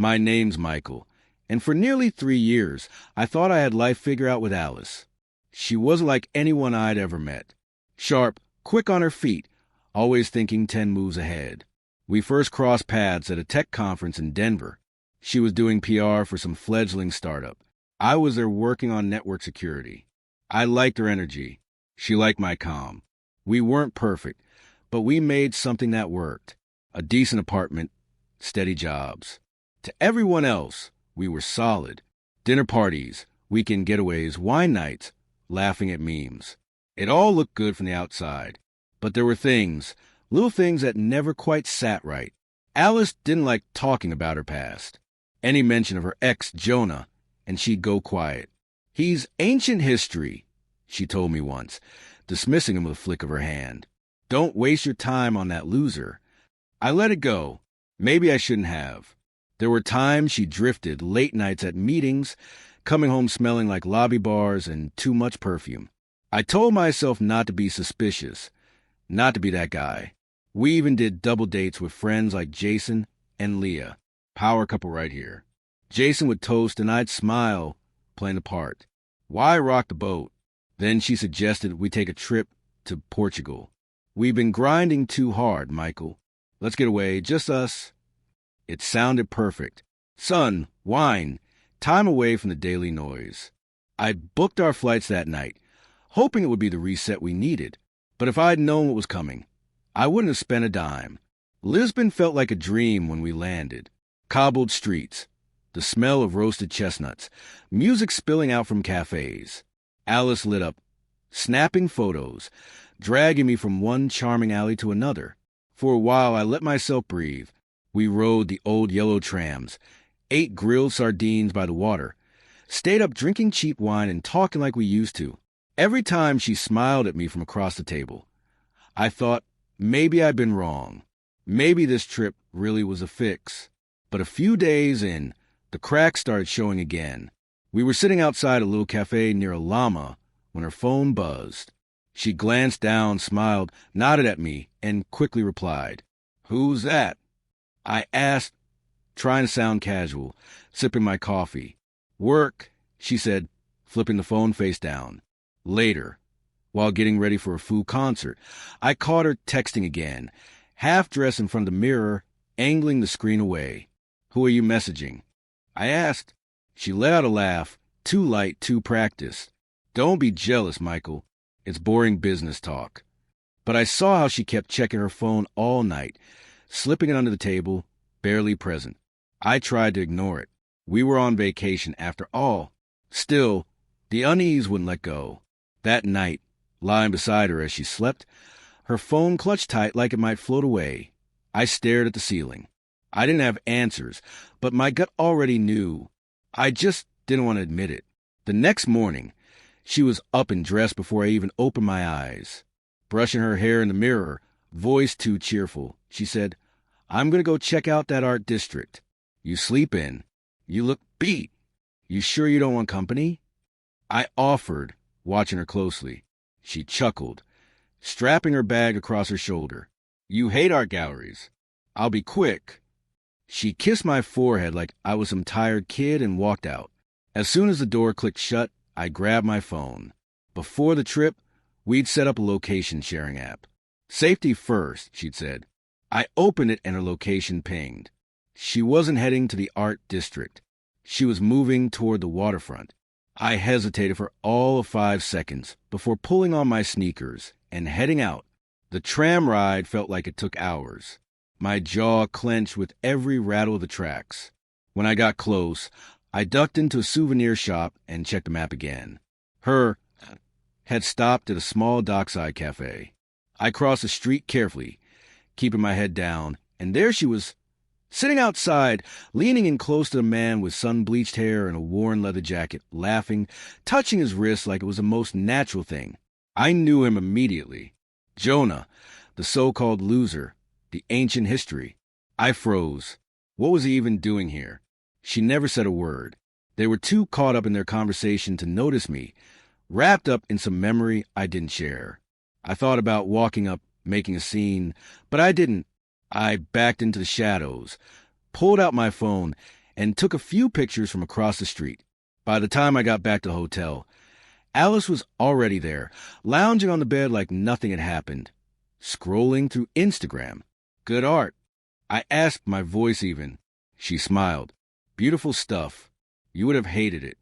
My name's Michael, and for nearly 3 years, I thought I had life figured out with Alice. She wasn't like anyone I'd ever met. Sharp, quick on her feet, always thinking 10 moves ahead. We first crossed paths at a tech conference in Denver. She was doing PR for some fledgling startup. I was there working on network security. I liked her energy. She liked my calm. We weren't perfect, but we made something that worked. A decent apartment, steady jobs. To everyone else, we were solid. Dinner parties, weekend getaways, wine nights, laughing at memes. It all looked good from the outside. But there were things, little things that never quite sat right. Alice didn't like talking about her past. Any mention of her ex, Jonah, and she'd go quiet. He's ancient history, she told me once, dismissing him with a flick of her hand. Don't waste your time on that loser. I let it go. Maybe I shouldn't have. There were times she drifted, late nights at meetings, coming home smelling like lobby bars and too much perfume. I told myself not to be suspicious, not to be that guy. We even did double dates with friends like Jason and Leah. Power couple right here. Jason would toast and I'd smile, playing the part. Why rock the boat? Then she suggested we take a trip to Portugal. We've been grinding too hard, Michael. Let's get away, just us. It sounded perfect. Sun, wine, time away from the daily noise. I booked our flights that night, hoping it would be the reset we needed. But if I'd known what was coming, I wouldn't have spent a dime. Lisbon felt like a dream when we landed. Cobbled streets, the smell of roasted chestnuts, music spilling out from cafes. Alice lit up, snapping photos, dragging me from one charming alley to another. For a while, I let myself breathe. We rode the old yellow trams, ate grilled sardines by the water, stayed up drinking cheap wine and talking like we used to. Every time she smiled at me from across the table, I thought, maybe I'd been wrong. Maybe this trip really was a fix. But a few days in, the cracks started showing again. We were sitting outside a little cafe near a llama when her phone buzzed. She glanced down, smiled, nodded at me, and quickly replied, "Who's that?" I asked, trying to sound casual, sipping my coffee. "Work," she said, flipping the phone face down. Later, while getting ready for a Foo concert, I caught her texting again, half-dressed in front of the mirror, angling the screen away. "Who are you messaging?" I asked. She let out a laugh, too light, too practiced. "Don't be jealous, Michael. It's boring business talk." But I saw how she kept checking her phone all night, slipping it under the table, barely present. I tried to ignore it. We were on vacation after all. Still, the unease wouldn't let go. That night, lying beside her as she slept, her phone clutched tight like it might float away. I stared at the ceiling. I didn't have answers, but my gut already knew. I just didn't want to admit it. The next morning, she was up and dressed before I even opened my eyes. Brushing her hair in the mirror, voice too cheerful, she said, "I'm going to go check out that art district. You sleep in. You look beat. You sure you don't want company?" I offered, watching her closely. She chuckled, strapping her bag across her shoulder. "You hate art galleries. I'll be quick." She kissed my forehead like I was some tired kid and walked out. As soon as the door clicked shut, I grabbed my phone. Before the trip, we'd set up a location-sharing app. "Safety first," she'd said. I opened it and her location pinged. She wasn't heading to the art district. She was moving toward the waterfront. I hesitated for all of 5 seconds before pulling on my sneakers and heading out. The tram ride felt like it took hours. My jaw clenched with every rattle of the tracks. When I got close, I ducked into a souvenir shop and checked the map again. Her had stopped at a small dockside cafe. I crossed the street carefully, keeping my head down, and there she was, sitting outside, leaning in close to the man with sun-bleached hair and a worn leather jacket, laughing, touching his wrist like it was the most natural thing. I knew him immediately. Jonah, the so-called loser, the ancient history. I froze. What was he even doing here? She never said a word. They were too caught up in their conversation to notice me, wrapped up in some memory I didn't share. I thought about walking up, making a scene, but I didn't. I backed into the shadows, pulled out my phone, and took a few pictures from across the street. By the time I got back to the hotel, Alice was already there, lounging on the bed like nothing had happened, scrolling through Instagram. Good art. I asked, my voice even. She smiled. Beautiful stuff. You would have hated it.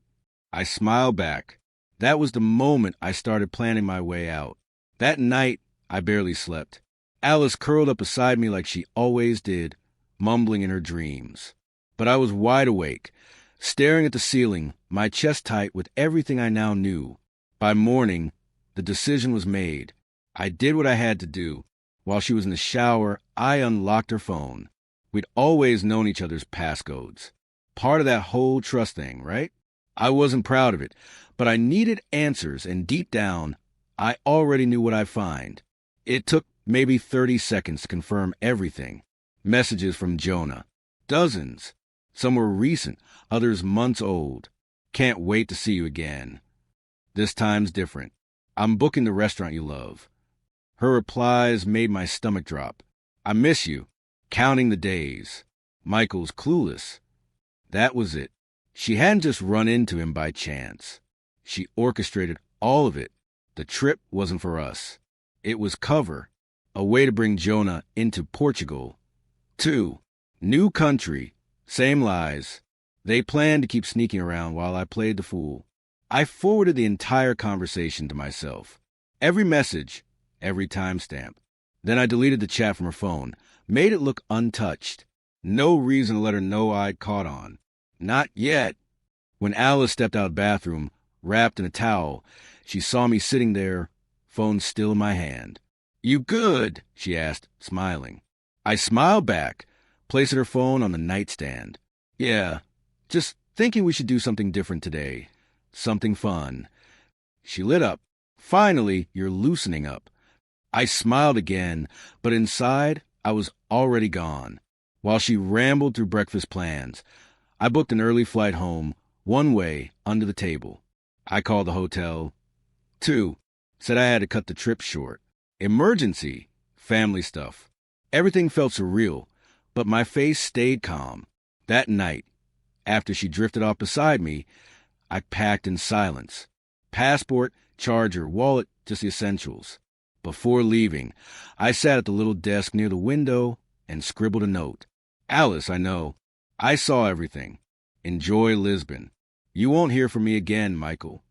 I smiled back. That was the moment I started planning my way out. That night, I barely slept. Alice curled up beside me like she always did, mumbling in her dreams. But I was wide awake, staring at the ceiling, my chest tight with everything I now knew. By morning, the decision was made. I did what I had to do. While she was in the shower, I unlocked her phone. We'd always known each other's passcodes. Part of that whole trust thing, right? I wasn't proud of it, but I needed answers, and deep down, I already knew what I'd find. It took maybe 30 seconds to confirm everything. Messages from Jonah. Dozens. Some were recent, others months old. Can't wait to see you again. This time's different. I'm booking the restaurant you love. Her replies made my stomach drop. I miss you. Counting the days. Michael's clueless. That was it. She hadn't just run into him by chance. She orchestrated all of it. The trip wasn't for us. It was cover. A way to bring Jonah into Portugal. 2. New country. Same lies. They planned to keep sneaking around while I played the fool. I forwarded the entire conversation to myself. Every message, every timestamp. Then I deleted the chat from her phone, made it look untouched. No reason to let her know I'd caught on. Not yet. When Alice stepped out of the bathroom, wrapped in a towel, she saw me sitting there, phone still in my hand. You good? She asked, smiling. I smiled back, placing her phone on the nightstand. Yeah, just thinking we should do something different today. Something fun. She lit up. Finally, you're loosening up. I smiled again, but inside, I was already gone. While she rambled through breakfast plans, I booked an early flight home, one way, under the table. I called the hotel. 2. Said I had to cut the trip short. Emergency. Family stuff. Everything felt surreal, but my face stayed calm. That night, after she drifted off beside me, I packed in silence. Passport, charger, wallet, just the essentials. Before leaving, I sat at the little desk near the window and scribbled a note. Alice, I know. I saw everything. Enjoy Lisbon. You won't hear from me again, Michael.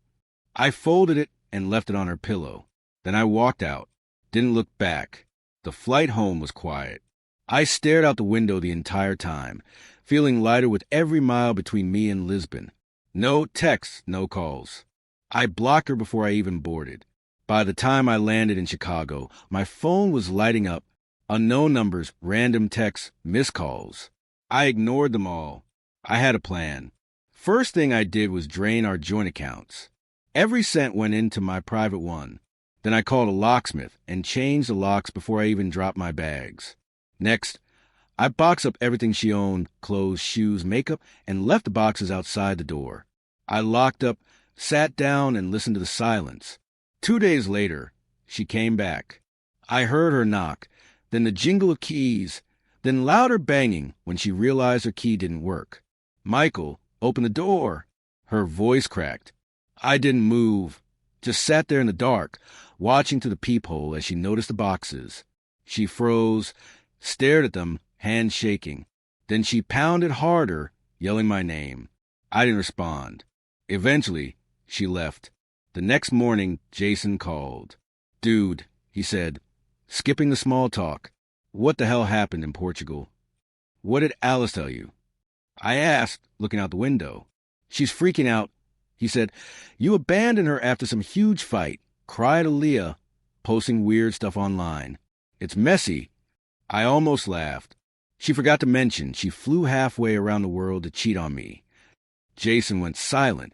I folded it and left it on her pillow. Then I walked out. Didn't look back. The flight home was quiet. I stared out the window the entire time, feeling lighter with every mile between me and Lisbon. No texts, no calls. I blocked her before I even boarded. By the time I landed in Chicago, my phone was lighting up. Unknown numbers, random texts, missed calls. I ignored them all. I had a plan. First thing I did was drain our joint accounts. Every cent went into my private one. Then I called a locksmith and changed the locks before I even dropped my bags. Next, I boxed up everything she owned, clothes, shoes, makeup, and left the boxes outside the door. I locked up, sat down, and listened to the silence. 2 days later, she came back. I heard her knock, then the jingle of keys, then louder banging when she realized her key didn't work. Michael, open the door. Her voice cracked. I didn't move, just sat there in the dark, watching through the peephole as she noticed the boxes. She froze, stared at them, hands shaking. Then she pounded harder, yelling my name. I didn't respond. Eventually, she left. The next morning, Jason called. Dude, he said, skipping the small talk. What the hell happened in Portugal? What did Alice tell you? I asked, looking out the window. She's freaking out. He said, you abandoned her after some huge fight. Cried Aaliyah, posting weird stuff online. It's messy. I almost laughed. She forgot to mention she flew halfway around the world to cheat on me. Jason went silent.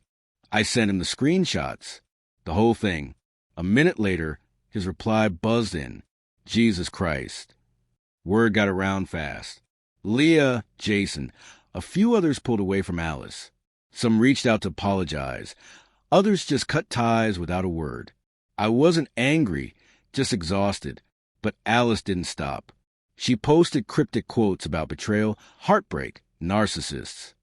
I sent him the screenshots. The whole thing. A minute later, his reply buzzed in. Jesus Christ. Word got around fast. Leah, Jason, a few others pulled away from Alice. Some reached out to apologize. Others just cut ties without a word. I wasn't angry, just exhausted. But Alice didn't stop. She posted cryptic quotes about betrayal, heartbreak, narcissists.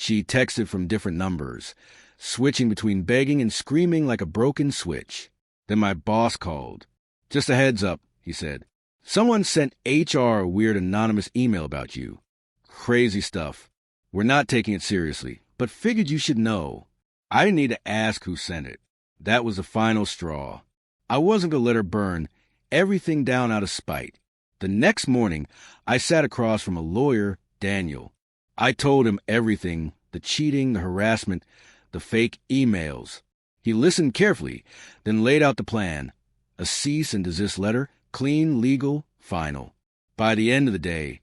She texted from different numbers, switching between begging and screaming like a broken switch. Then my boss called. "Just a heads up," he said. "Someone sent HR a weird anonymous email about you. Crazy stuff. We're not taking it seriously, but figured you should know." I didn't need to ask who sent it. That was the final straw. I wasn't going to let her burn everything down out of spite. The next morning, I sat across from a lawyer, Daniel. I told him everything, the cheating, the harassment, the fake emails. He listened carefully, then laid out the plan. A cease and desist letter, clean, legal, final. By the end of the day,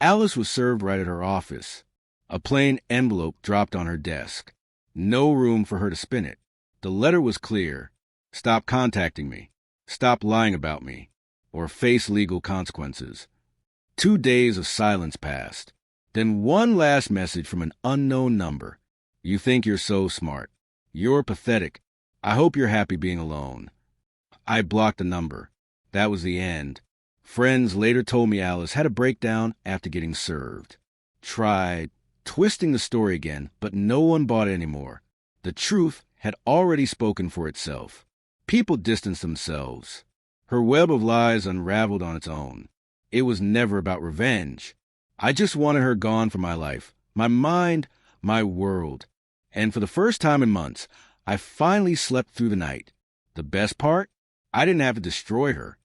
Alice was served right at her office. A plain envelope dropped on her desk. No room for her to spin it. The letter was clear. Stop contacting me. Stop lying about me. Or face legal consequences. 2 days of silence passed. Then one last message from an unknown number. "You think you're so smart. You're pathetic. I hope you're happy being alone." I blocked the number. That was the end. Friends later told me Alice had a breakdown after getting served. Tried twisting the story again, but no one bought it anymore. The truth had already spoken for itself. People distanced themselves. Her web of lies unraveled on its own. It was never about revenge. I just wanted her gone from my life, my mind, my world. And for the first time in months, I finally slept through the night. The best part? I didn't have to destroy her.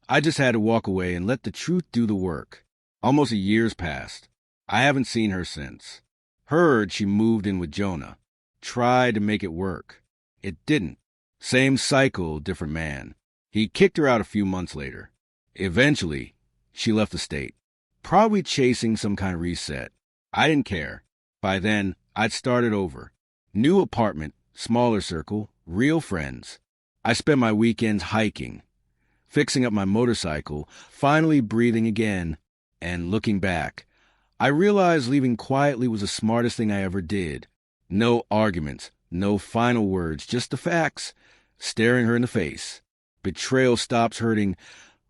I just had to walk away and let the truth do the work. Almost a year's passed. I haven't seen her since. Heard she moved in with Jonah. Tried to make it work. It didn't. Same cycle, different man. He kicked her out a few months later. Eventually, she left the state. Probably chasing some kind of reset. I didn't care. By then, I'd started over. New apartment, smaller circle, real friends. I spent my weekends hiking, fixing up my motorcycle, finally breathing again, and looking back. I realized leaving quietly was the smartest thing I ever did. No arguments, no final words, just the facts, staring her in the face. Betrayal stops hurting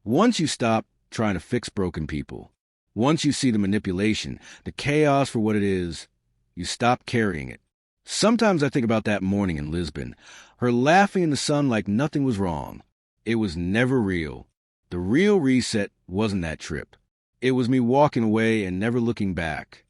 once you stop trying to fix broken people. Once you see the manipulation, the chaos for what it is, you stop carrying it. Sometimes I think about that morning in Lisbon, her laughing in the sun like nothing was wrong. It was never real. The real reset wasn't that trip. It was me walking away and never looking back.